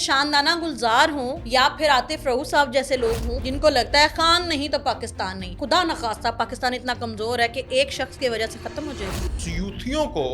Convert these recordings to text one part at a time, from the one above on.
شاندانہ گلزار ہوں یا پھر عاطف رؤوف صاحب جیسے لوگ ہوں جن کو لگتا ہے خان نہیں تو پاکستان نہیں. خدا نخواستہ پاکستان اتنا کمزور ہے کہ ایک شخص کی وجہ سے ختم ہو جائے گا. یوتھیوں کو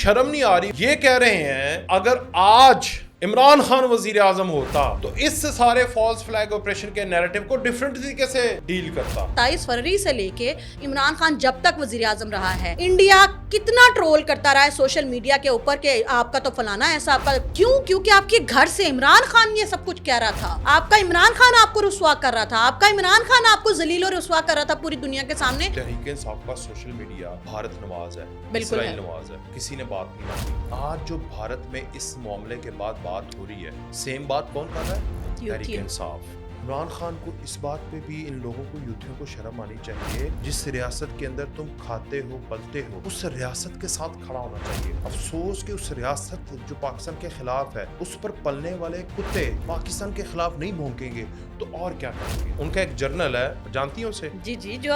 شرم نہیں آ رہی. یہ کہہ رہے ہیں اگر آج عمران خان وزیر اعظم ہوتا تو اس سے سارے فالس فلیگ آپریشن کے نیریٹو کو ڈیفرنٹ طریقے سے ڈیل کرتا. 27 فروری سے لے کے عمران خان جب تک وزیر اعظم رہا ہے انڈیا کتنا ٹرول کرتا رہا ہے سوشل میڈیا کے اوپر کہ آپ کا تو فلانا ایسا آپ کا کیوں, کیونکہ آپ کے گھر سے عمران خان یہ سب کچھ کہہ رہا تھا. آپ کا عمران خان آپ کو رسوا کر رہا تھا, آپ کا عمران خان آپ کو ذلیل و رسوا کر رہا تھا پوری دنیا کے سامنے. تحریک انصاف کا سوشل میڈیا بھارت نواز ہے, بالکل اسرائیل نواز ہے, کسی نے بات نہیں مانی. آج جو بھارت میں اس معاملے کے بعد بات ہو رہی ہے سیم بات کون کر رہا ہے؟ تحریک انصاف. عمران خان کو اس بات پہ بھی ان لوگوں کو یوتھیوں کو شرم آنی چاہیے جس ریاست کے اندر تم کھاتے ہو پلتے ہو اس ریاست کے ساتھ کھڑا ہونا چاہیے. افسوس کہ اس ریاست جو پاکستان کے خلاف ہے اس پر پلنے والے کتے پاکستان کے خلاف نہیں بھونکیں گے تو اور کیا کریں گے. ان کا ایک جرنل ہے, جانتی ہیں اسے؟ جی جی, جو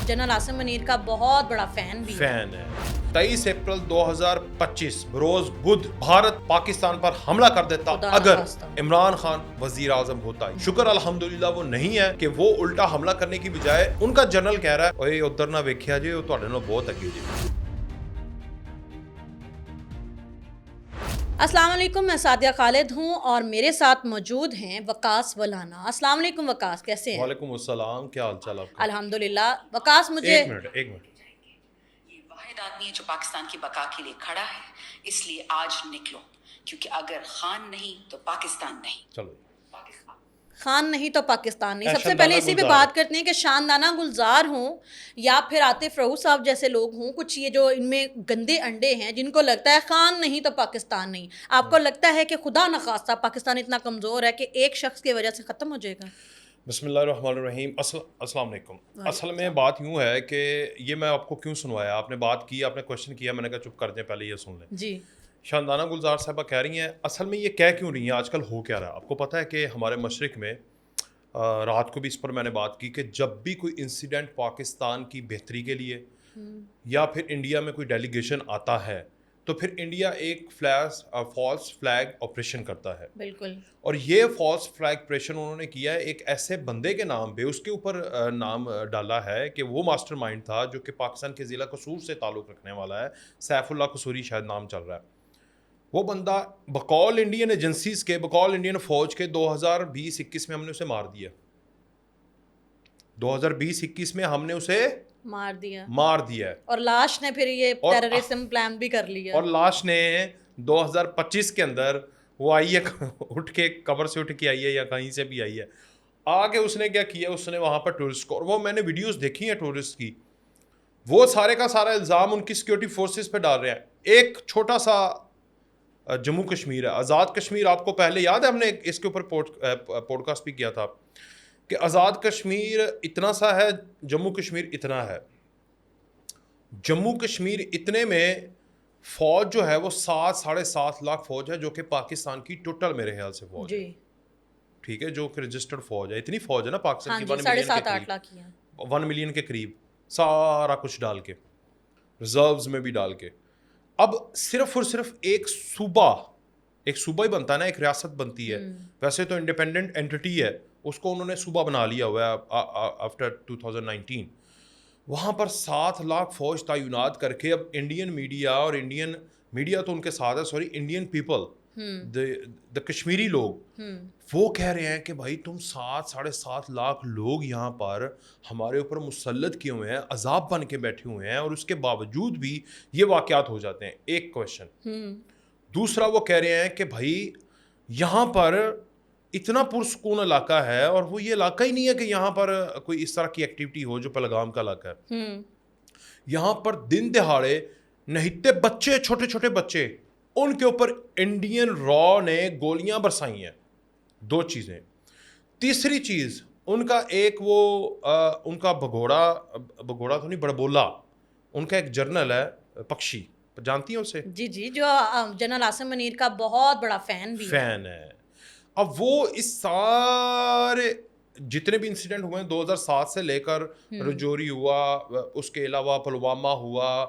جنرل عاصم منیر کا بہت بڑا فین بھی ہے. 23 اپریل 2025 بروز بدھ بھارت پاکستان پر حملہ کر دیتا اگر عمران خان وزیر اعظم ہوتا ہے. شکر الحمدللہ وہ نہیں ہے کہ وہ الٹا حملہ کرنے کی بجائے ان کا جنرل کہہ رہا ہے اوے ادھر نہ ویکھیا جی وہ تواڈے نال بہت اگے جی. السلام علیکم, میں سعدیہ خالد ہوں اور میرے ساتھ موجود ہیں وقاص ولانا. السلام علیکم وقاص, کیسے ہیں؟ وعلیکم السلام, کیا حال چال آپ کا؟ الحمدللہ. وقاص مجھے ایک منٹ یہ واحد آدمی ہے جو پاکستان کی بقا کے لیے کھڑا ہے, اس لیے آج نکلو کیونکہ اگر خان نہیں تو پاکستان نہیں. چلو خان نہیں تو پاکستان نہیں. سب سے پہلے اسی پہ بات کرتے ہیں کہ شاندانہ گلزار ہوں یا پھر عاطف رؤوف صاحب جیسے لوگ ہوں, کچھ یہ جو ان میں گندے انڈے ہیں جن کو لگتا ہے خان نہیں تو پاکستان نہیں. آپ کو لگتا ہے کہ خدا نخواستہ پاکستان اتنا کمزور ہے کہ ایک شخص کی وجہ سے ختم ہو جائے گا؟ بسم اللہ الرحمن الرحیم. السلام علیکم. اصل میں بات یوں ہے کہ یہ میں آپ کو کیوں سنوایا, آپ نے بات کی, آپ نے کوشچن کیا, میں نے کہا چپ کر دیں پہلے یہ سن لیں. جی, شاندانہ گلزار صاحبہ کہہ رہی ہیں اصل میں یہ کہہ کیوں رہی ہیں, آج کل ہو کیا رہا ہے. آپ کو پتہ ہے کہ ہمارے مشرق میں رات کو بھی اس پر میں نے بات کی کہ جب بھی کوئی انسیڈنٹ پاکستان کی بہتری کے لیے یا پھر انڈیا میں کوئی ڈیلیگیشن آتا ہے تو پھر انڈیا ایک فالس فلیگ آپریشن کرتا ہے. بالکل. اور یہ فالس فلیگ آپریشن انہوں نے کیا ہے ایک ایسے بندے کے نام پہ, اس کے اوپر نام ڈالا ہے کہ وہ ماسٹر مائنڈ تھا جو کہ پاکستان کے ضلع قصور سے تعلق رکھنے والا ہے, سیف اللہ قصوری شاید نام چل رہا ہے. وہ بندہ بقول انڈین ایجنسیز کے, بقول انڈین فوج کے 2020-21 میں ہم نے اسے مار دیا. 2020-21 میں ہم نے اسے مار دیا اور لاش نے پھر یہ ٹیررزم پلان بھی کر لیا. اور لاش نے 2025 کے اندر وہ آئی ہے, اٹھ کے قبر سے اٹھ کے آئی ہے یا کہیں سے بھی آئی ہے, آگے اس نے کیا کیا, اس نے وہاں پر ٹورسٹ کو, اور وہ میں نے ویڈیوز دیکھی ہیں ٹورسٹ کی, وہ سارے کا سارا الزام ان کی سیکورٹی فورسز پہ ڈال رہے ہیں. ایک چھوٹا سا جموں کشمیر ہے, آزاد کشمیر, آپ کو پہلے یاد ہے ہم نے اس کے اوپر پوڈ کاسٹ بھی کیا تھا کہ آزاد کشمیر اتنا سا ہے, جموں کشمیر اتنا ہے. جموں کشمیر اتنے میں فوج جو ہے وہ 7-7.5 لاکھ فوج ہے جو کہ پاکستان کی ٹوٹل میرے خیال سے فوج ہے, ٹھیک ہے, جو کہ رجسٹرڈ فوج ہے. اتنی فوج ہے نا پاکستان کی 1 ملین کے قریب, سارا کچھ ڈال کے, ریزروز میں بھی ڈال کے. اب صرف اور صرف ایک صوبہ ہی بنتا ہے نا, ایک ریاست بنتی ہے. ویسے تو انڈیپینڈنٹ اینٹی ہے, اس کو انہوں نے صوبہ بنا لیا ہوا ہے آفٹر 2019. وہاں پر 7 لاکھ فوج تعینات کر کے اب انڈین میڈیا تو ان کے ساتھ ہے, سوری, انڈین پیپل, دا کشمیری لوگ, وہ کہہ رہے ہیں کہ بھائی تم 7-7.5 لاکھ لوگ یہاں پر ہمارے اوپر مسلط کیے ہوئے ہیں, عذاب بن کے بیٹھے ہوئے ہیں, اور اس کے باوجود بھی یہ واقعات ہو جاتے ہیں. ایک کویشچن. دوسرا وہ کہہ رہے ہیں کہ بھائی یہاں پر اتنا پرسکون علاقہ ہے اور وہ یہ علاقہ ہی نہیں ہے کہ یہاں پر کوئی اس طرح کی ایکٹیویٹی ہو جو پہلگام کا علاقہ ہے. یہاں پر دن دہاڑے نہتے بچے, چھوٹے چھوٹے بچے, ان کے اوپر انڈین را نے گولیاں برسائی ہیں. 2 چیزیں. تیسری چیز ان کا ایک وہ ان کا بگوڑا تو نہیں, بڑبولا, ان کا ایک جرنل ہے پکشی, جانتی ہیں اسے؟ جی جی, جو جنرل عاصم منیر کا بہت بڑا فین ہے. اب وہ اس سارے جتنے بھی انسیڈنٹ ہوئے ہیں 2007 سے لے کر رجوری ہوا, اس کے علاوہ پلوامہ ہوا,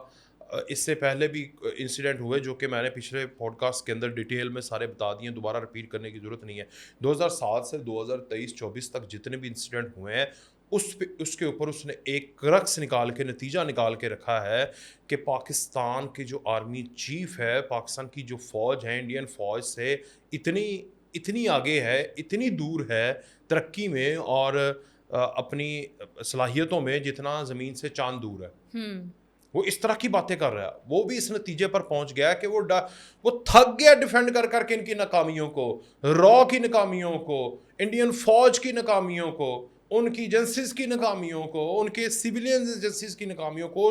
اس سے پہلے بھی انسیڈنٹ ہوئے جو کہ میں نے پچھلے پوڈ کاسٹ کے اندر ڈیٹیل میں سارے بتا دیے, دوبارہ رپیٹ کرنے کی ضرورت نہیں ہے. 2007 سے 2023-24 تک جتنے بھی انسیڈنٹ ہوئے ہیں اس کے اوپر اس نے ایک کرکس نکال کے, نتیجہ نکال کے رکھا ہے کہ پاکستان کے جو آرمی چیف ہے, پاکستان کی جو فوج ہے, انڈین فوج سے اتنی آگے ہے, اتنی دور ہے ترقی میں اور اپنی صلاحیتوں میں جتنا زمین سے چاند دور ہے. وہ اس طرح کی باتیں کر رہا ہے. وہ بھی اس نتیجے پر پہنچ گیا کہ وہ تھک گیا ڈیفینڈ کر کے ان کی ناکامیوں کو, را کی ناکامیوں کو, انڈین فوج کی ناکامیوں کو, ان کی ایجنسیز کی ناکامیوں کو, ان کے سویلین ایجنسیز کی ناکامیوں کو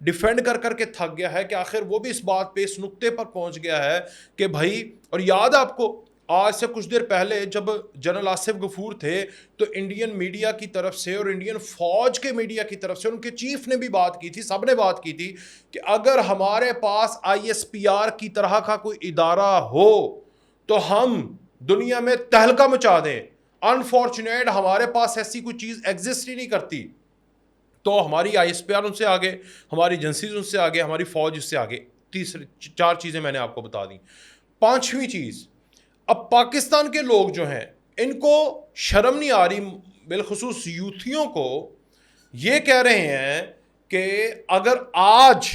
ڈیفینڈ کر کے تھک گیا ہے کہ آخر وہ بھی اس بات پہ, اس نقطے پر پہنچ گیا ہے کہ بھائی. اور یاد آپ کو آج سے کچھ دیر پہلے جب جنرل آصف غفور تھے تو انڈین میڈیا کی طرف سے اور انڈین فوج کے میڈیا کی طرف سے ان کے چیف نے بھی بات کی تھی, سب نے بات کی تھی کہ اگر ہمارے پاس ISPR کی طرح کا کوئی ادارہ ہو تو ہم دنیا میں تہلکہ مچا دیں. انفارچونیٹ ہمارے پاس ایسی کوئی چیز ایگزسٹ ہی نہیں کرتی. تو ہماری ISPR ان سے آگے, ہماری ایجنسیز ان سے آگے, ہماری فوج اس سے آگے. 4 چیزیں میں نے آپ کو بتا دیں. 5ویں چیز, اب پاکستان کے لوگ جو ہیں ان کو شرم نہیں آ رہی, بالخصوص یوتھیوں کو, یہ کہہ رہے ہیں کہ اگر آج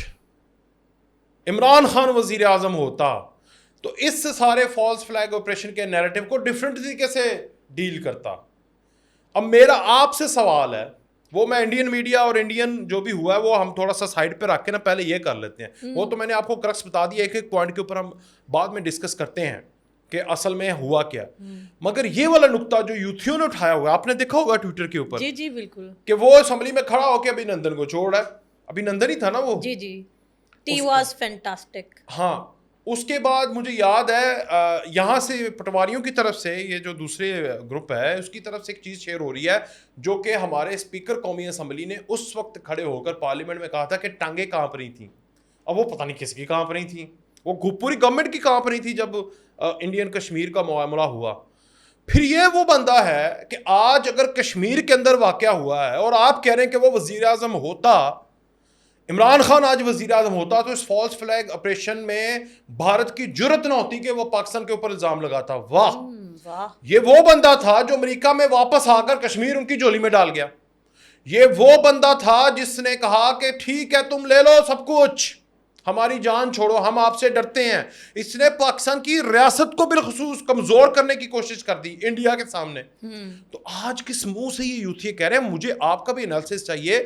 عمران خان وزیر اعظم ہوتا تو اس سارے فالس فلیگ آپریشن کے نیریٹو کو ڈفرینٹ طریقے سے ڈیل کرتا. اب میرا آپ سے سوال ہے, وہ میں انڈین میڈیا اور انڈین جو بھی ہوا ہے وہ ہم تھوڑا سا سائڈ پہ رکھ کے نا پہلے یہ کر لیتے ہیں. وہ تو میں نے آپ کو کرکس بتا دیا, ایک پوائنٹ کے اوپر ہم بعد میں ڈسکس کرتے ہیں کہ اصل میں ہوا کیا. مگر یہ والا نقطہ جو یوتھیوں نے اٹھایا ہوا, آپ نے دیکھا ہوگا ٹویٹر کے اوپر, جی بالکل, کہ وہ اسمبلی میں کھڑا ہو کے ابھی نندن کو چھوڑ رہا ہے. ابھی نندن ہی تھا نا وہ. G T was fantastic. ہاں, اس کے بعد مجھے یاد ہے یہاں سے پٹواریوں کی طرف سے, یہ جو دوسرے گروپ ہے اس کی طرف سے ایک چیز شیئر ہو رہی ہے جو کہ ہمارے اسپیکر قومی اسمبلی نے اس وقت کھڑے ہو کر پارلیمنٹ میں کہا تھا کہ ٹانگیں کانپ رہی تھیں. اب وہ پتہ نہیں کس کی کانپ رہی تھیں, وہ پوری گورنمنٹ کی کانپ رہی تھی جب انڈین کشمیر کا معاملہ ہوا. پھر یہ وہ بندہ ہے کہ آج اگر کشمیر کے اندر واقعہ ہوا ہے اور آپ کہہ رہے ہیں کہ وہ وزیر اعظم ہوتا, عمران خان آج وزیر اعظم ہوتا تو اس فالس فلیگ آپریشن میں بھارت کی جرت نہ ہوتی کہ وہ پاکستان کے اوپر الزام لگاتا. واہ, یہ وہ بندہ تھا جو امریکہ میں واپس آ کر کشمیر ان کی جولی میں ڈال گیا. یہ وہ بندہ تھا جس نے کہا کہ ٹھیک ہے تم لے لو سب کچھ, ہماری جان چھوڑو, ہم آپ سے ڈرتے ہیں. اس نے پاکستان کی ریاست کو بالخصوص کمزور کرنے کی کوشش کر دی انڈیا کے سامنے. تو آج کس منہ سے یہ یوتھی کہہ رہے ہیں؟ مجھے آپ کا بھی انالیسس چاہیے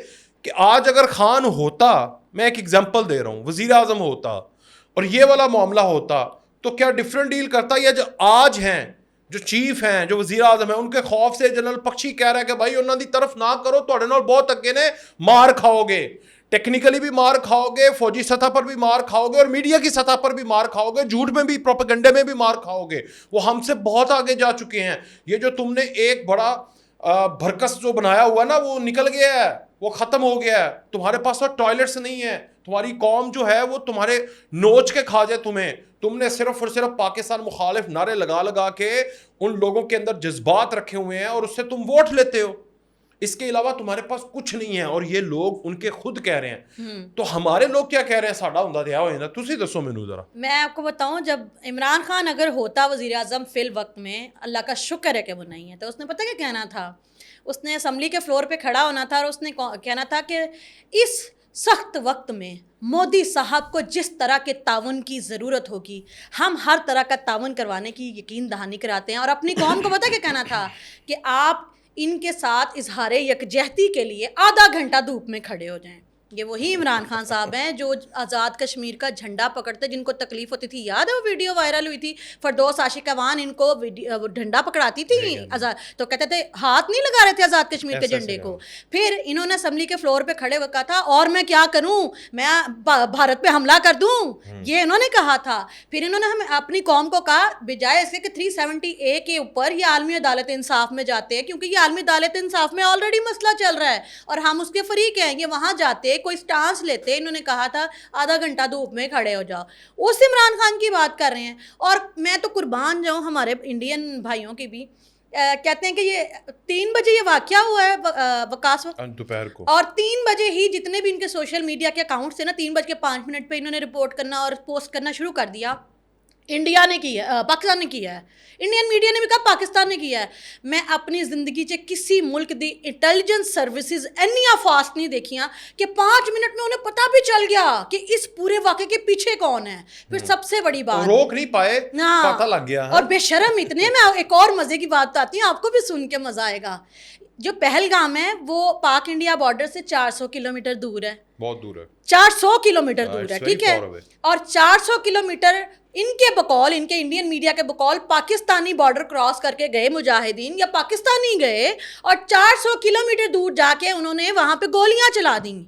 کہ آج اگر خان ہوتا, میں ایک ایگزامپل دے رہا ہوں, وزیر اعظم ہوتا اور یہ والا معاملہ ہوتا تو کیا ڈفرینٹ ڈیل کرتا. یا جو آج ہیں, جو چیف ہیں, جو وزیر اعظم ہیں, ان کے خوف سے جنرل پکشی کہہ رہا ہے کہ بھائی انہوں دی طرف نہ کرو, تھوڑے نال بہت اگے نے, مار کھاؤ گے, ٹیکنیکلی بھی مار کھاؤ گے, فوجی سطح پر بھی مار کھاؤ گے, اور میڈیا کی سطح پر بھی مار کھاؤ گے, جھوٹ میں بھی, پروپیگنڈے میں بھی مار کھاؤ گے. وہ ہم سے بہت آگے جا چکے ہیں. یہ جو تم نے ایک بڑا بھرکس جو بنایا ہوا نا وہ نکل گیا ہے, وہ ختم ہو گیا ہے. تمہارے پاس تو ٹوائلٹس نہیں ہیں, تمہاری قوم جو ہے وہ تمہارے نوچ کے کھا جائے تمہیں. تم نے صرف اور صرف پاکستان مخالف نعرے لگا کے ان لوگوں کے اندر جذبات رکھے ہوئے ہیں اور اس سے تم ووٹ لیتے ہو. اس کے علاوہ تمہارے پاس کچھ نہیں ہے. اور یہ لوگ ان کے خود کہہ رہے ہیں. تو ہمارے لوگ کیا کہہ رہے ہیں؟ ساڈا ہوندا دیا ہوئے نا. تسی دسو مینوں ذرا. میں آپ کو بتاؤں, جب عمران خان اگر ہوتا وزیر اعظم فی الوقت میں, اللہ کا شکر ہے کہ وہ نہیں ہے, تو اس نے پتہ کیا کہنا تھا؟ اس نے اسمبلی کے فلور پہ کھڑا ہونا تھا اور اس نے کہنا تھا کہ اس سخت وقت میں مودی صاحب کو جس طرح کے تعاون کی ضرورت ہوگی ہم ہر طرح کا تعاون کروانے کی یقین دہانی کراتے ہیں. اور اپنی قوم کو پتہ کیا کہنا تھا کہ آپ ان کے ساتھ اظہار یکجہتی کے لیے آدھا گھنٹہ دھوپ میں کھڑے ہو جائیں. یہ وہی عمران خان صاحب ہیں جو آزاد کشمیر کا جھنڈا پکڑتے, جن کو تکلیف ہوتی تھی. یاد ہے وہ ویڈیو وائرل ہوئی تھی, فردوس عاشق اوان ان کو جھنڈا پکڑاتی تھی آزاد, تو کہتے تھے ہاتھ نہیں لگا رہے تھے آزاد کشمیر کے جھنڈے کو. پھر انہوں نے اسمبلی کے فلور پہ کھڑے ہو کہا تھا اور میں کیا کروں, میں بھارت پہ حملہ کر دوں, یہ انہوں نے کہا تھا. پھر انہوں نے ہمیں اپنی قوم کو کہا بجائے اس کے کہ 370A کے اوپر یہ عالمی عدالت انصاف میں جاتے ہیں, کیونکہ یہ عالمی عدالت انصاف میں آلریڈی مسئلہ چل رہا ہے اور ہم اس کے فریق ہیں, یہ وہاں جاتے کوئی سٹانس لیتے. انہوں نے کہا تھا آدھا گھنٹہ دھوپ میں کھڑے ہو جاؤ. اس عمران خان کی بات کر رہے ہیں. اور میں تو قربان جاؤں ہمارے انڈین بھائیوں کی بھی, کہتے ہیں کہ یہ 3 بجے یہ واقعہ ہوا ہے وکاس وقت دوپہر کو، اور 3 بجے ہی جتنے بھی ان کے سوشل میڈیا کے اکاؤنٹس ہیں نا 3:05 پہ انہوں نے رپورٹ کرنا اور پوسٹ کرنا شروع کر دیا. انڈیا نے کی ہے, پاکستان نے کیا ہے, انڈین میڈیا نے بھی کہا پاکستان نے کیا ہے. میں اپنی زندگی چ کسی ملک دی انٹیلیجنس سروسز اینیاں فاسٹ نہیں دیکھیاں کہ 5 منٹ میں انہیں پتہ بھی چل گیا کہ اس پورے واقعے کے پیچھے کون ہے. پھر سب سے بڑی بات روک نہیں پائے, پتہ لگ گیا. اور بے شرم اتنے, میں ایک اور مزے کی بات بتاتی ہوں آپ کو بھی سن کے مزہ آئے گا. جو پہلگام ہے وہ پاک انڈیا بارڈر سے 400 کلومیٹر دور ہے, بہت دور ہے, 400 کلومیٹر دور ہے, ٹھیک ہے. اور 400 کلومیٹر ان کے بقول, ان کے انڈین میڈیا کے بقول پاکستانی بارڈر کراس کر کے گئے مجاہدین یا پاکستانی گئے اور 400 کلومیٹر دور جا کے انہوں نے وہاں پہ گولیاں چلا دیں.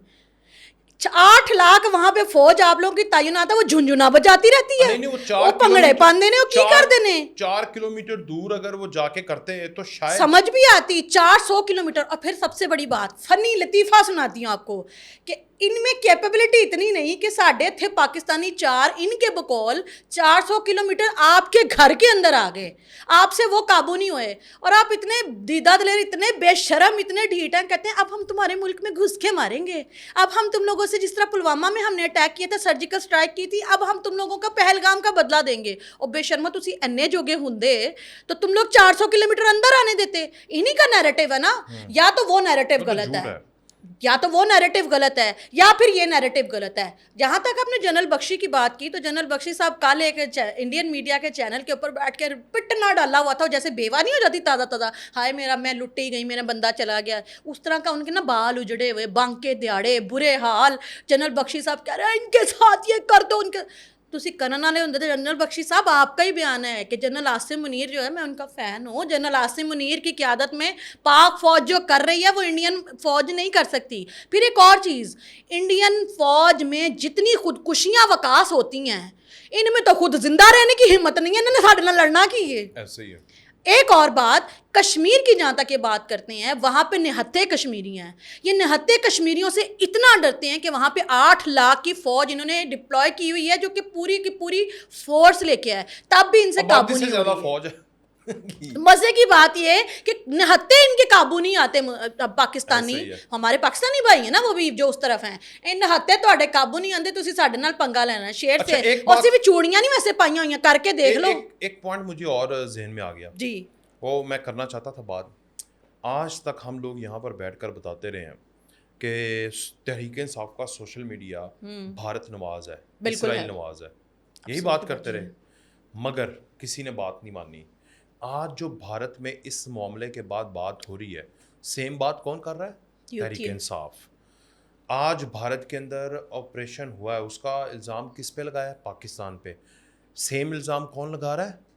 8 لاکھ وہاں پہ فوج آپ لوگوں کی تعینات ہے, وہ جھنجھنا بجاتی رہتی ہے, وہ پنگڑے پاندے نے, وہ کی کر دینے. 4 کلومیٹر دور اگر وہ جا کے کرتے ہیں تو شاید سمجھ بھی آتی. 400 کلومیٹر. اور پھر سب سے بڑی بات, فنی لطیفہ سناتی ہوں آپ کو کہ ان میں کیپیبلٹی اتنی نہیں کہ ساڈے تھے پاکستانی 4, ان کے بقول 400 کلومیٹر آپ کے گھر کے اندر آ گئے, آپ سے وہ قابو نہیں ہوئے. اور آپ اتنے دیدہ دلیر, اتنے بے شرم, اتنے ڈھیٹ ہیں, کہتے ہیں اب ہم تمہارے ملک میں گھس کے ماریں گے, اب ہم تم لوگوں سے جس طرح پلوامہ میں ہم نے اٹیک کیا تھا, سرجیکل اسٹرائک کی تھی, اب ہم تم لوگوں کا پہلگام کا بدلہ دیں گے. اور بے شرما تسی انے جوگے ہوندے تو تم لوگ 400 کلومیٹر اندر آنے دیتے. انہی کا نیریٹو ہے نا, یا تو وہ نیریٹو غلط ہے, یا تو وہ نیریٹو غلط ہے, یا پھر یہ نیریٹو غلط ہے. جہاں تک آپ نے جنرل بخشی کی بات کی, تو جنرل بخشی صاحب کل ایک انڈین میڈیا کے چینل کے اوپر بیٹھ کے پٹنا ڈالا ہوا تھا, جیسے بیوہ نہیں ہو جاتی تازہ تازہ, ہائے میرا میں لٹی گئی, میرا بندہ چلا گیا, اس طرح کا ان کے نا بال اجڑے ہوئے, بانکے دیاڑے, برے حال. جنرل بخشی صاحب کہہ رہے ہیں ان کے ساتھ یہ کر دو, ان کے تسی کرن والے ہوندے. جنرل بخشی صاحب آپ کا ہی بیان ہے کہ جنرل عاصم منیر جو ہے, میں ان کا فین ہوں, جنرل عاصم منیر کی قیادت میں پاک فوج جو کر رہی ہے وہ انڈین فوج نہیں کر سکتی. پھر ایک اور چیز, انڈین فوج میں جتنی خودکشیاں وکاس ہوتی ہیں, ان میں تو خود زندہ رہنے کی ہمت نہیں ہے, انہوں نے ساڈے نال لڑنا کی ہے. ایسے ہی ہے. ایک اور بات, کشمیر کی جہاں تک یہ بات کرتے ہیں, وہاں پہ نہتے کشمیری ہیں. یہ نہتے کشمیریوں سے اتنا ڈرتے ہیں کہ وہاں پہ 8 لاکھ کی فوج انہوں نے ڈپلوائے کی ہوئی ہے, جو کہ پوری کی پوری فورس لے کے آئے, تب بھی ان سے قابو نہیں ہو رہی ہے. مزے کی بات یہ ہے کہ نہتے ان کے قابو نہیں آتے. پاکستانی, ہمارے پاکستانی بھائی ہیں نا وہ بھی جو اس طرف ہیں, ان نہتے تواڈے قابو نہیں آندے, تسی ساڈے نال پنگا لینا شیر سے. اور صرف چوڑیاں نہیں ویسے پائیاں ہوئی ہیں, کر کے دیکھ لو. ایک پوائنٹ مجھے اور ذہن میں آ گیا, جی وہ میں کرنا چاہتا تھا بات. آج تک ہم لوگ یہاں پر بیٹھ کر بتاتے رہے ہیں کہ تحریک انصاف کا سوشل میڈیا بھارت نواز ہے, اسرائیل نواز ہے, یہی بات کرتے رہے, مگر کسی نے بات نہیں مانی. آج جو بھارت میں اس معاملے کے بعد بات ہو رہی ہے, سیم بات کون کر رہا ہے؟ تحریک انصاف. آج بھارت کے اندر آپریشن ہوا ہے, اس کا الزام کس پہ لگایا ہے؟ پاکستان پہ. سیم الزام کون لگا رہا ہے؟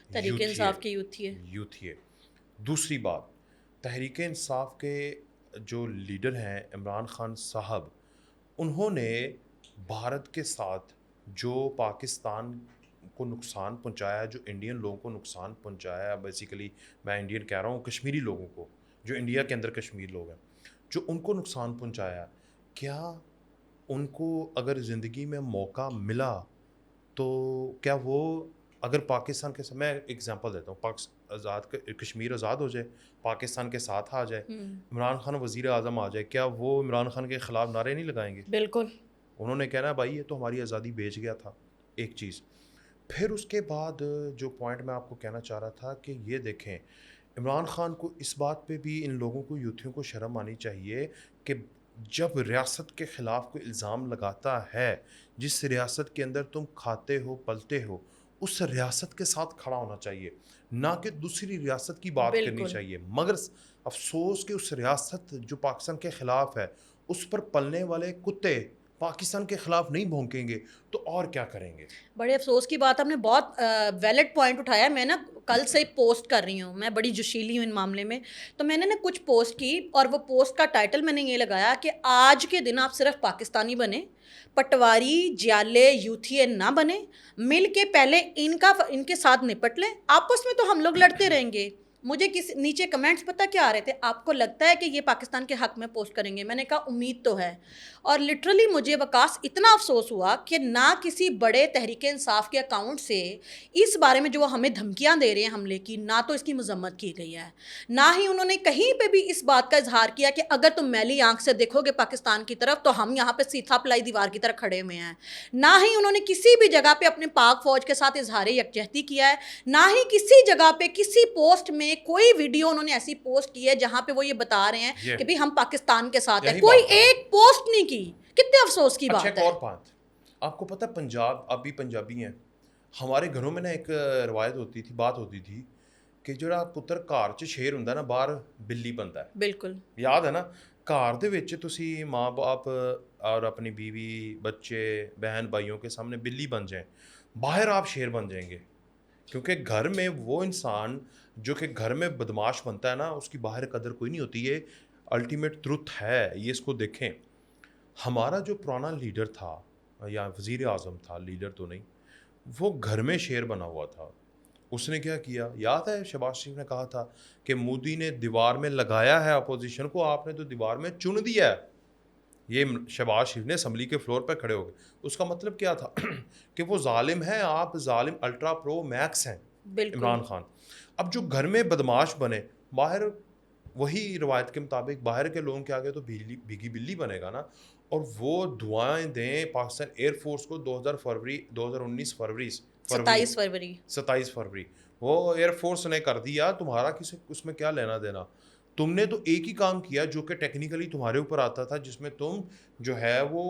تحریک انصاف کے یوتھی ہے. دوسری بات, تحریک انصاف کے جو لیڈر ہیں عمران خان صاحب, انہوں نے بھارت کے ساتھ جو پاکستان کو نقصان پہنچایا, جو انڈین لوگوں کو نقصان پہنچایا, بیسیکلی میں انڈین کہہ رہا ہوں, کشمیری لوگوں کو, جو انڈیا کے اندر کشمیر لوگ ہیں, جو ان کو نقصان پہنچایا, کیا ان کو اگر زندگی میں موقع ملا تو کیا وہ اگر پاکستان کے ساتھ, میں ایگزامپل دیتا ہوں, کشمیر آزاد ہو جائے, پاکستان کے ساتھ آ جائے, عمران خان وزیر اعظم آ جائے, کیا وہ عمران خان کے خلاف نعرے نہیں لگائیں گے؟ بالکل. انہوں نے کہنا ہے بھائی یہ تو ہماری آزادی بیچ گیا تھا. ایک چیز. پھر اس کے بعد جو پوائنٹ میں آپ کو کہنا چاہ رہا تھا کہ یہ دیکھیں, عمران خان کو اس بات پہ بھی ان لوگوں کو, یوتھیوں کو شرم آنی چاہیے کہ جب ریاست کے خلاف کوئی الزام لگاتا ہے, جس ریاست کے اندر تم کھاتے ہو پلتے ہو, اس ریاست کے ساتھ کھڑا ہونا چاہیے, نہ کہ دوسری ریاست کی بات کرنی چاہیے. مگر افسوس کہ اس ریاست جو پاکستان کے خلاف ہے, اس پر پلنے والے کتے پاکستان کے خلاف نہیں بھونکیں گے تو اور کیا کریں گے. بڑے افسوس کی بات, ہم نے بہت ویلڈ پوائنٹ اٹھایا. میں نا کل سے پوسٹ کر رہی ہوں, میں بڑی جوشیلی ہوں ان معاملے میں, تو میں نے نا کچھ پوسٹ کی, اور وہ پوسٹ کا ٹائٹل میں نے یہ لگایا کہ آج کے دن آپ صرف پاکستانی بنیں, پٹواری جیالے یوتھیے نہ بنیں, مل کے پہلے ان کے ساتھ نپٹ لیں. آپس میں تو ہم لوگ لڑتے رہیں گے, مجھے نیچے کمنٹس پتہ کیا آ رہے تھے, آپ کو لگتا ہے کہ یہ پاکستان کے حق میں پوسٹ کریں گے؟ میں نے کہا امید تو ہے. اور لٹرلی مجھے وقاص اتنا افسوس ہوا کہ نہ کسی بڑے تحریک انصاف کے اکاؤنٹ سے اس بارے میں جو وہ ہمیں دھمکیاں دے رہے ہیں حملے کی, نہ تو اس کی مذمت کی گئی ہے, نہ ہی انہوں نے کہیں پہ بھی اس بات کا اظہار کیا کہ اگر تم میلی آنکھ سے دیکھو گے پاکستان کی طرف تو ہم یہاں پہ سیتھا پلائی دیوار کی طرح کھڑے ہوئے ہیں. نہ ہی انہوں نے کسی بھی جگہ پہ اپنے پاک فوج کے ساتھ اظہار یکجہتی کیا ہے, نہ ہی کسی جگہ پہ کسی پوسٹ میں کوئی ویڈیو انہوں نے ایسی پوسٹ کی ہے جہاں پہ وہ یہ بتا رہے ہیں کہ بھی ہم پاکستان کے ساتھ ہیں. کوئی ایک پوسٹ نہیں کی. کتنے افسوس کی بات ہے. ایک اور بات آپ کو پتہ, پنجاب, آپ بھی پنجابی ہیں, ہمارے گھروں میں نا ایک روایت ہوتی تھی, بات ہوتی تھی کہ جڑا پتر گھر چ شیر ہوندا نا باہر بلی بنتا ہے. بالکل یاد ہے نا, گھر دے وچ تسی ماں باپ اور اپنی بیوی بچے بہن بھائیوں کے سامنے بلی بن جائیں, باہر آپ شیر بن جائیں گے. کیونکہ گھر میں وہ انسان جو کہ گھر میں بدماش بنتا ہے نا, اس کی باہر قدر کوئی نہیں ہوتی. یہ الٹیمیٹ ٹروتھ ہے, یہ اس کو دیکھیں. ہمارا جو پرانا لیڈر تھا یا وزیر اعظم تھا, لیڈر تو نہیں, وہ گھر میں شیر بنا ہوا تھا. اس نے کیا کیا, یاد ہے شہباز شریف نے کہا تھا کہ مودی نے دیوار میں لگایا ہے اپوزیشن کو, آپ نے تو دیوار میں چن دیا ہے. یہ شہباز شریف نے اسمبلی کے فلور پہ کھڑے ہو گئے. اس کا مطلب کیا تھا کہ وہ ظالم ہے, آپ ظالم الٹرا پرو میکس ہیں عمران خان. اب جو گھر میں بدماش بنے, باہر وہی روایت کے مطابق باہر کے لوگوں کے آگے تو بھیگی بلی بنے گا نا. اور وہ دعائیں دیں پاکستان ایئر فورس کو 27 فروری وہ ایئر فورس نے کر دیا. تمہارا کسی اس میں کیا لینا دینا؟ تم نے تو ایک ہی کام کیا جو کہ ٹیکنیکلی تمہارے اوپر آتا تھا, جس میں تم جو ہے وہ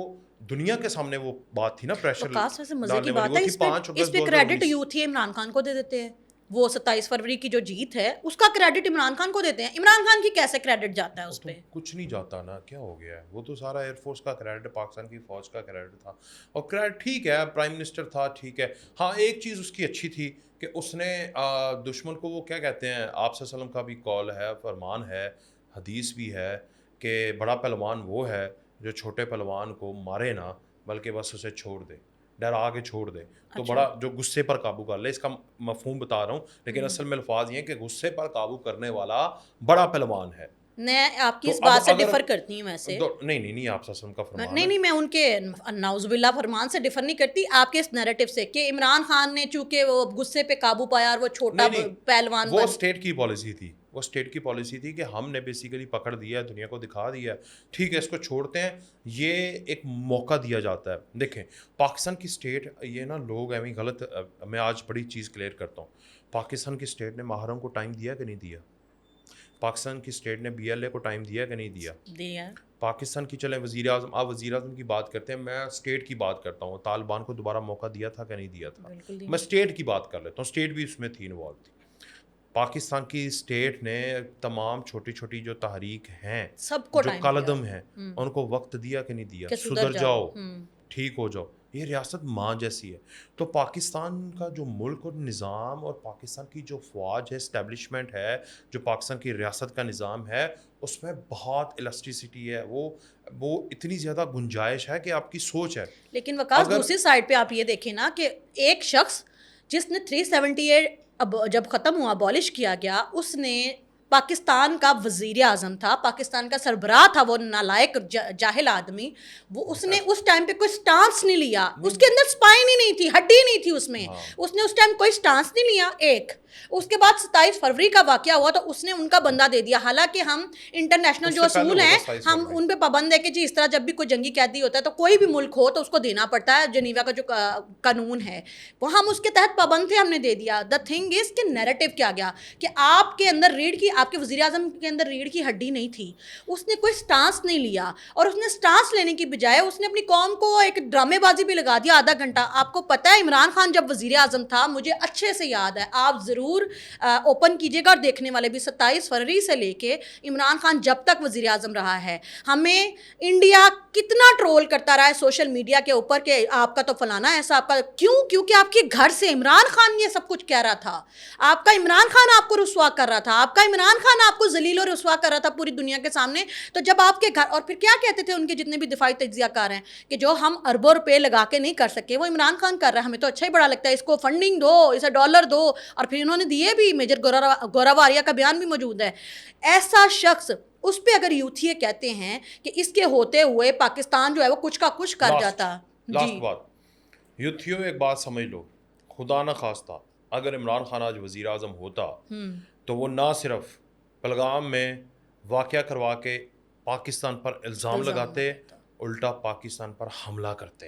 دنیا کے سامنے وہ بات تھی نا, پریشر مزے کی بات ہے, اس پہ کریڈٹ یوتھ ہی عمران خان کو دے دیتے ہیں. وہ 27 فروری کی جو جیت ہے اس کا کریڈٹ عمران خان کو دیتے ہیں. عمران خان کی کیسے کریڈٹ جاتا ہے اس پہ؟ کچھ نہیں جاتا نا, کیا ہو گیا ہے, وہ تو سارا ایئر فورس کا کریڈٹ, پاکستان کی فوج کا کریڈٹ تھا. اور کریڈٹ ٹھیک ہے, پرائم منسٹر تھا, ٹھیک ہے. ہاں ایک چیز اس کی اچھی تھی کہ اس نے دشمن کو, وہ کیا کہتے ہیں, آپ صلی اللہ علیہ وسلم کا بھی قول ہے, فرمان ہے, حدیث بھی ہے کہ بڑا پہلوان وہ ہے جو چھوٹے پہلوان کو مارے نہ بلکہ بس اسے چھوڑ دے, ڈرا کے چھوڑ دے. تو بڑا جو غصے پر قابو کر لے, اس کا مفہوم بتا رہا ہوں, لیکن اصل میں الفاظ یہ ہیں کہ غصے پر قابو کرنے والا بڑا پہلوان ہے. میں آپ کی اس بات سے ڈفر کرتی ہوں. ویسے نہیں آپ وسلم کا فرمان نہیں, میں ان کے نعوذ باللہ فرمان سے ڈفر نہیں کرتی, آپ کے اس نیریٹو سے کہ عمران خان نے چونکہ وہ غصے پہ قابو پایا اور وہ چھوٹا پہلوان, وہ اسٹیٹ کی پالیسی تھی, وہ اسٹیٹ کی پالیسی تھی کہ ہم نے بیسیکلی پکڑ دیا ہے, دنیا کو دکھا دیا ہے, ٹھیک ہے اس کو چھوڑتے ہیں. یہ ایک موقع دیا جاتا ہے. دیکھیں پاکستان کی اسٹیٹ, یہ نا لوگ ایویں غلط, میں آج بڑی چیز کلیئر کرتا ہوں. پاکستان کی اسٹیٹ نے محرم کو ٹائم دیا کہ نہیں دیا؟ پاکستان کی اسٹیٹ نے BLA کو ٹائم دیا کہ نہیں دیا؟ پاکستان کی, چلیں وزیر اعظم, آپ وزیر اعظم کی بات کرتے ہیں, میں اسٹیٹ کی بات کرتا ہوں. طالبان کو دوبارہ موقع دیا تھا کہ نہیں دیا تھا؟ میں اسٹیٹ کی بات کر لیتا ہوں, اسٹیٹ بھی اس میں تھی, انوالو تھی. پاکستان کی اسٹیٹ نے تمام چھوٹی چھوٹی جو تحریک ہیں, سب کو جو کالعدم ہیں, ان کو وقت دیا کہ نہیں دیا؟ سدھر جاؤ, ٹھیک ہو جاؤ. یہ ریاست ماں جیسی ہے. تو پاکستان کا جو ملک اور نظام اور پاکستان کی جو فوج ہے, اسٹیبلشمنٹ ہے, جو پاکستان کی ریاست کا نظام ہے, اس میں بہت الاسٹیسٹی ہے, وہ اتنی زیادہ گنجائش ہے کہ آپ کی سوچ ہے. لیکن وقاص دوسری سائڈ پہ آپ یہ دیکھیں نا کہ ایک شخص جس نے 378 اب جب ختم ہوا, ابالش کیا گیا, اس نے پاکستان کا وزیر اعظم تھا, پاکستان کا سربراہ تھا, وہ نالائق جاہل آدمی, وہ اس نے اس ٹائم پہ کوئی سٹانس نہیں لیا. اس کے اندر سپائن ہی نہیں تھی, ہڈی نہیں تھی اس میں, اس نے اس ٹائم کوئی سٹانس نہیں لیا. ایک اس کے بعد 27 فروری کا واقعہ ہوا تو اس نے ان کا بندہ دے دیا. حالانکہ ہم انٹرنیشنل جو اصول ہیں ہم ان پہ پابند ہے کہ جی اس طرح جب بھی کوئی جنگی قیدی ہوتا ہے تو کوئی بھی ملک ہو تو اس کو دینا پڑتا ہے, جنیوا کا جو قانون ہے وہ ہم اس کے تحت پابند تھے, ہم نے دے دیا. دا تھنگ از کہ نیریٹو کیا گیا کہ آپ کے اندر ریڑھ کی, آپ کے وزیر اعظم کے اندر ریڑھ کی ہڈی نہیں تھی, اس نے کوئی سٹانس نہیں لیا, اور اس نے سٹانس لینے کی بجائے اس نے اپنی قوم کو ایک ڈرامے بازی بھی لگا دیا آدھا گھنٹہ. آپ کو پتہ ہے عمران خان جب وزیر اعظم تھا, مجھے اچھے سے یاد ہے, آپ ضرور اوپن کیجیے گا اور دیکھنے والے بھی, 27 فروری سے لے کے عمران خان جب تک وزیر اعظم رہا ہے, ہمیں انڈیا کتنا ٹرول کرتا رہا ہے سوشل میڈیا کے اوپر کہ آپ کا تو فلانا ایسا, آپ کا کیوں, کیونکہ آپ کے گھر سے عمران خان یہ سب کچھ کہہ رہا تھا, آپ کا عمران خان آپ کو رسوا کر رہا تھا, آپ کا عمران خان آپ کو ذلیل و رسوا کر رہا تھا پوری دنیا کے سامنے. تو جب آپ کے گھر, اور پھر کیا کہتے تھے ان کے جتنے بھی دفاعی تجزیہ کار ہیں کہ جو ہم اربوں روپے لگا کے نہیں کر سکے وہ عمران خان کر رہا ہے, ہمیں تو اچھا ہی بڑا لگتا ہے, اس کو فنڈنگ دو, اسے ڈالر دو. اور پھر انہوں انہوں نے دیے بھی, میجر گوراواریہ کا بیان بھی موجود ہے. ایسا شخص اس پہ اگر یوتھیے کہتے ہیں کہ اس کے ہوتے ہوئے پاکستان جو ہے وہ کچھ کا کچھ کر جاتا. لاسٹ بات, یوتھیو ایک بات سمجھ لو, خدا نہ خواستہ اگر عمران خان آج وزیر اعظم ہوتا تو وہ نہ صرف پہلگام میں واقعہ کروا کے پاکستان پر الزام لگاتے, الٹا پاکستان پر حملہ کرتے.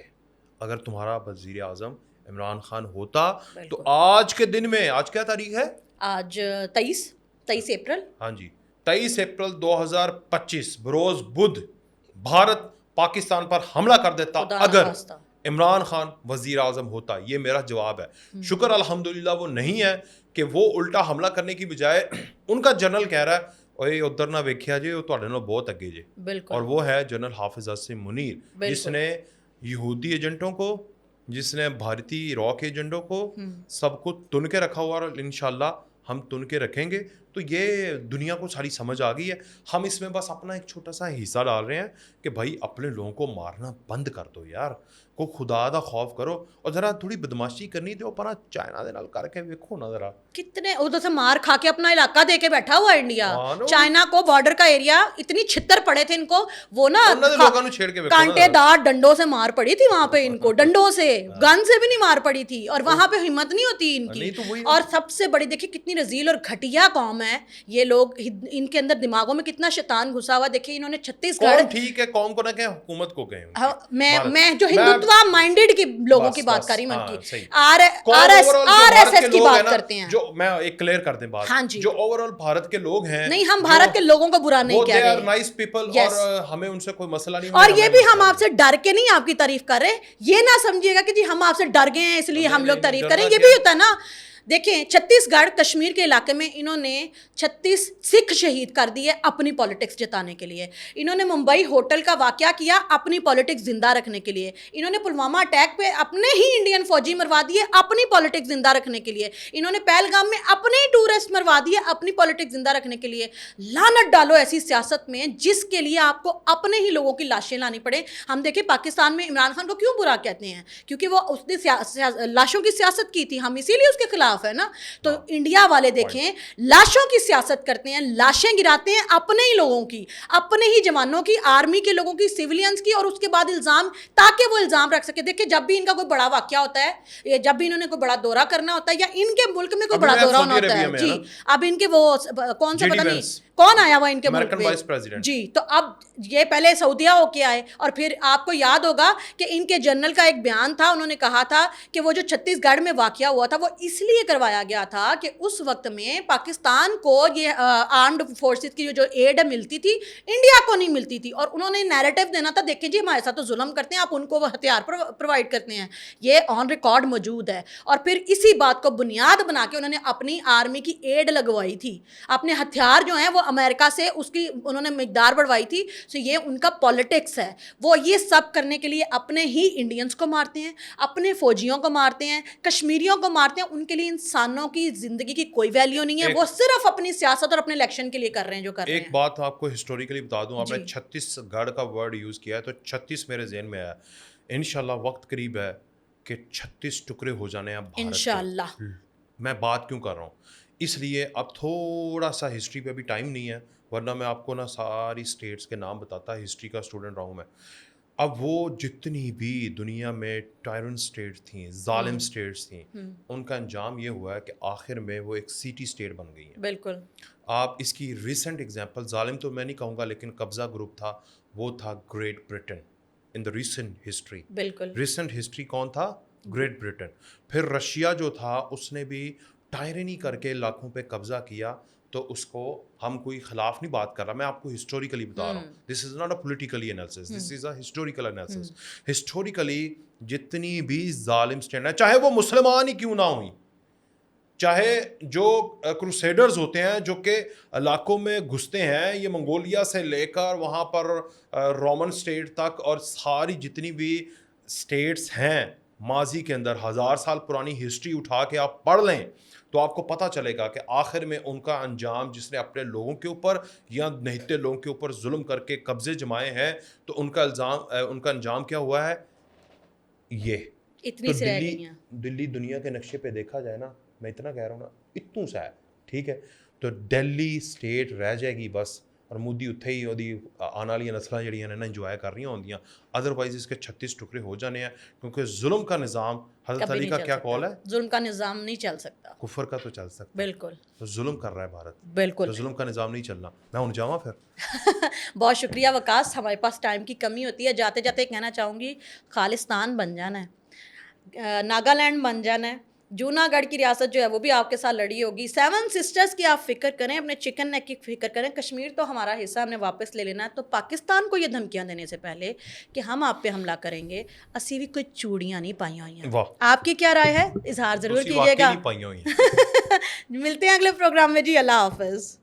اگر تمہارا وزیر اعظم عمران خان ہوتا تو آج کے دن میں, آج کیا تاریخ ہے, آج 23 اپریل, ہاں جی 23 اپریل 2025 بروز بدھ, بھارت پاکستان پر حملہ کر دیتا اگر عمران خان وزیر اعظم ہوتا. یہ میرا جواب ہے. شکر الحمدللہ وہ نہیں ہے کہ وہ الٹا حملہ کرنے کی بجائے ان کا جنرل کہہ رہا ہے اوے ادھر نہ ویکھیا جی, وہ تہاڈے نال بہت اگے جے. اور وہ ہے جنرل حافظ عاصم منیر, جس نے یہودی ایجنٹوں کو, جس نے بھارتی را کے ایجنٹوں کو سب کو تن کے رکھا ہوا, اور انشاءاللہ ہم تن کے رکھیں گے. تو یہ دنیا کو ساری سمجھ آ گئی ہے. ہم اس میں بس اپنا ایک چھوٹا سا حصہ ڈال رہے ہیں کہ بھائی اپنے لوگوں کو مارنا بند کر دو یار, کو خدا دا خوف کرو, اور ذرا تھوڑی بدماشی کرنی تو اپنا چائنا دے نال کر کے ویکھو نا ذرا. کتنے ادھر سے مار کھا کے اپنا علاقہ دے کے بیٹھا ہوا انڈیا, چائنا کو بارڈر کا ایریا اتنی چھتر پڑے تھے ان کو, وہ نا کانٹے دار ڈنڈوں سے مار پڑی تھی وہاں پہ ان کو, ڈنڈوں سے, گن سے بھی نہیں مار پڑی تھی, اور وہاں پہ ہمت نہیں ہوتی ان کی. اور سب سے بڑی دیکھیے کتنی رذیل اور گھٹیا قوم ہے یہ لوگ, ان کے اندر دماغوں میں کتنا شیطان گھسا ہوا. دیکھیے انہوں نے چھتیس گڑھ, ٹھیک ہے قوم کو نہ کہیں حکومت کو کہیں, میں جو ہندوتوا مائنڈیڈ کی لوگوں کی بات کر رہی ہوں, ان کی آر ایس ایس کی بات کرتے ہیں. جو میں ایک کلیئر کر دیں بات, جو اوور آل بھارت کے لوگ ہیں, نہیں ہم بھارت کے لوگوں کو برا نہیں کہہ رہے, they are nice people, اور ہمیں ان سے کوئی مسئلہ نہیں. اور یہ بھی ہم آپ سے ڈر کے نہیں آپ کی تعریف کر رہے, یہ نہ سمجھیے گا کہ جی ہم آپ سے ڈر گئے ہیں اس لیے ہم لوگ تعریف کریں, یہ بھی ہوتا ہے نا. دیکھیں چھتیس گڑھ کشمیر کے علاقے میں انہوں نے 36 سکھ شہید کر دیے اپنی پالیٹکس جتانے کے لیے. انہوں نے ممبئی ہوٹل کا واقعہ کیا اپنی پالیٹکس زندہ رکھنے کے لیے. انہوں نے پلوامہ اٹیک پہ اپنے ہی انڈین فوجی مروا دیے اپنی پالیٹکس زندہ رکھنے کے لیے. انہوں نے پہلگام میں اپنے ہی ٹورسٹ مروا دیے اپنی پالیٹکس زندہ رکھنے کے لیے. لعنت ڈالو ایسی سیاست میں جس کے لیے آپ کو اپنے ہی لوگوں کی لاشیں لانی پڑے. ہم دیکھیں پاکستان میں عمران خان کو کیوں برا کہتے ہیں, کیونکہ وہ اس نے لاشوں کی سیاست کی تھی, ہم اسی لیے اس کے خلاف ہے نا. تو انڈیا والے دیکھیں لاشوں کی سیاست کرتے ہیں, لاشیں گراتے ہیں اپنے ہی لوگوں کی, اپنے ہی جوانوں کی, آرمی کے لوگوں کی, سیولینز کی, اور اس کے بعد الزام, تاکہ وہ الزام رکھ سکے. دیکھیں جب بھی ان کا کوئی بڑا واقعہ ہوتا ہے, جب بھی انہوں نے کوئی بڑا دورہ کرنا ہوتا ہے, یا ان کے ملک میں کوئی بڑا دورہ ہونا ہوتا ہے, جی اب ان کے وہ کون سا پتہ نہیں کون آیا ہوا ان کے ملک میں, جی تو اب یہ پہلے سعودیہ ہو کے آئے, اور پھر آپ کو یاد ہوگا کہ ان کے جنرل کا ایک بیان تھا, انہوں نے کہا تھا کہ وہ جو چھتیس گڑھ میں واقعہ ہوا تھا وہ اس لیے کروایا گیا تھا کہ اس وقت میں پاکستان کو یہ آرمڈ فورسز کی جو ایڈ ملتی تھی انڈیا کو نہیں ملتی تھی, اور انہوں نے نیریٹو دینا تھا دیکھیں جی ہمارے ساتھ تو ظلم کرتے ہیں, آپ ان کو وہ ہتھیار پرووائڈ کرتے ہیں. یہ آن ریکارڈ موجود ہے. اور پھر اسی بات کو بنیاد بنا کے انہوں نے اپنی آرمی کی ایڈ لگوائی تھی, اپنے ہتھیار جو ہیں وہ امریکہ سے اس کی انہوں نے مقدار بڑھوائی تھی. سو یہ ان کا پالیٹکس ہے. وہ یہ سب کرنے کے لیے اپنے ہی انڈینز کو مارتے ہیں, اپنے فوجیوں کو مارتے ہیں, کشمیریوں کو مارتے ہیں. ان کے لیے انسانوں کی زندگی کی کوئی ویلیو نہیں ہے, وہ صرف اپنی سیاست اور اپنے الیکشن کے لیے کر رہے ہیں جو کر رہے ہیں. ایک بات آپ کو ہسٹوریکلی بتا دوں, آپ نے 36 گڑھ کا ورڈ یوز کیا ہے تو 36 میرے ذہن میں آیا. انشاءاللہ وقت قریب ہے کہ 36 ٹکڑے ہو جانے ہیں بھارت. انشاءاللہ. میں بات کیوں کر رہا ہوں, اس لیے اب تھوڑا سا ہسٹری پہ بھی ٹائم نہیں ہے, ورنہ میں آپ کو نا ساری اسٹیٹس کے نام بتاتا, ہسٹری کا اسٹوڈنٹ رہا ہوں میں. اب وہ جتنی بھی دنیا میں ٹائرن اسٹیٹس تھیں, ظالم اسٹیٹس تھیں, ان کا انجام یہ ہوا ہے کہ آخر میں وہ ایک سٹی اسٹیٹ بن گئی ہیں. بالکل. آپ اس کی ریسنٹ ایگزامپل, ظالم تو میں نہیں کہوں گا لیکن قبضہ گروپ تھا, وہ تھا Great Britain in the recent history. بالکل. ریسنٹ ہسٹری کون تھا؟ Great Britain. پھر رشیا جو تھا اس نے بھی ٹائرنی کر کے علاقوں پہ قبضہ کیا, تو اس کو ہم کوئی خلاف نہیں بات کر رہا, میں آپ کو ہسٹوریکلی بتا رہا ہوں. This is not a politically analysis, this is a historical analysis. Historically جتنی بھی ظالم اسٹینڈ ہیں, چاہے وہ مسلمان ہی کیوں نہ ہوئیں, چاہے جو کروسیڈرز ہوتے ہیں جو کہ علاقوں میں گھستے ہیں, یہ منگولیا سے لے کر وہاں پر رومن اسٹیٹ تک, اور ساری جتنی بھی اسٹیٹس ہیں ماضی کے اندر, 1000 سال پرانی ہسٹری اٹھا کے آپ پڑھ لیں تو آپ کو پتہ چلے گا کہ آخر میں ان کا انجام, جس نے اپنے لوگوں کے اوپر یا نہتے لوگوں کے اوپر ظلم کر کے قبضے جمائے ہیں, تو ان کا انجام کیا ہوا ہے. یہ اتنی سی رہ گئی ہیں. دلی دنیا کے نقشے پہ دیکھا جائے نا, میں اتنا کہہ رہا ہوں نا, ਇਤੋਂ ਸਾ ਠੀਕ ਹੈ ਤਾਂ ਦਿੱਲੀ ਸਟੇਟ ਰਹਿ ਜਾਏਗੀ ਬਸ اور مودی اتھے ہی ਉਹਦੀ ਆਉਣ ਵਾਲੀਆਂ ਨਸਲਾਂ ਜਿਹੜੀਆਂ ਨੇ ਨਾ ਇੰਜੋਏ ਕਰ رہی ਹੁੰਦੀਆਂ ادروائز اس کے 36 ٹکڑے ہو جانے ہیں کیونکہ ظلم کا نظام حضرت علی کا کیا قول ہے ظلم کا نظام نہیں چل سکتا کفر کا تو چل سکتا بالکل تو ظلم کر رہا ہے بھارت بالکل تو ظلم کا نظام نہیں چلنا میں ہوں جاواں پھر بہت شکریہ وکاس ہمارے پاس ٹائم کی کمی ہوتی ہے جاتے جاتے کہنا چاہوں گی خالستان بن جانا ہے ناگالینڈ بن جانا ہے جونا گڑھ کی ریاست جو ہے وہ بھی آپ کے ساتھ لڑی ہوگی 7 سسٹرز کی آپ فکر کریں اپنے چکن نیک کی فکر کریں کشمیر تو ہمارا حصہ ہم نے واپس لے لینا ہے تو پاکستان کو یہ دھمکیاں دینے سے پہلے کہ ہم آپ پہ حملہ کریں گے اسی بھی کوئی چوڑیاں نہیں پائیں ہوئی ہیں آپ کی کیا رائے ہے اظہار ضرور کیجیے گا ملتے ہیں اگلے پروگرام میں جی اللہ حافظ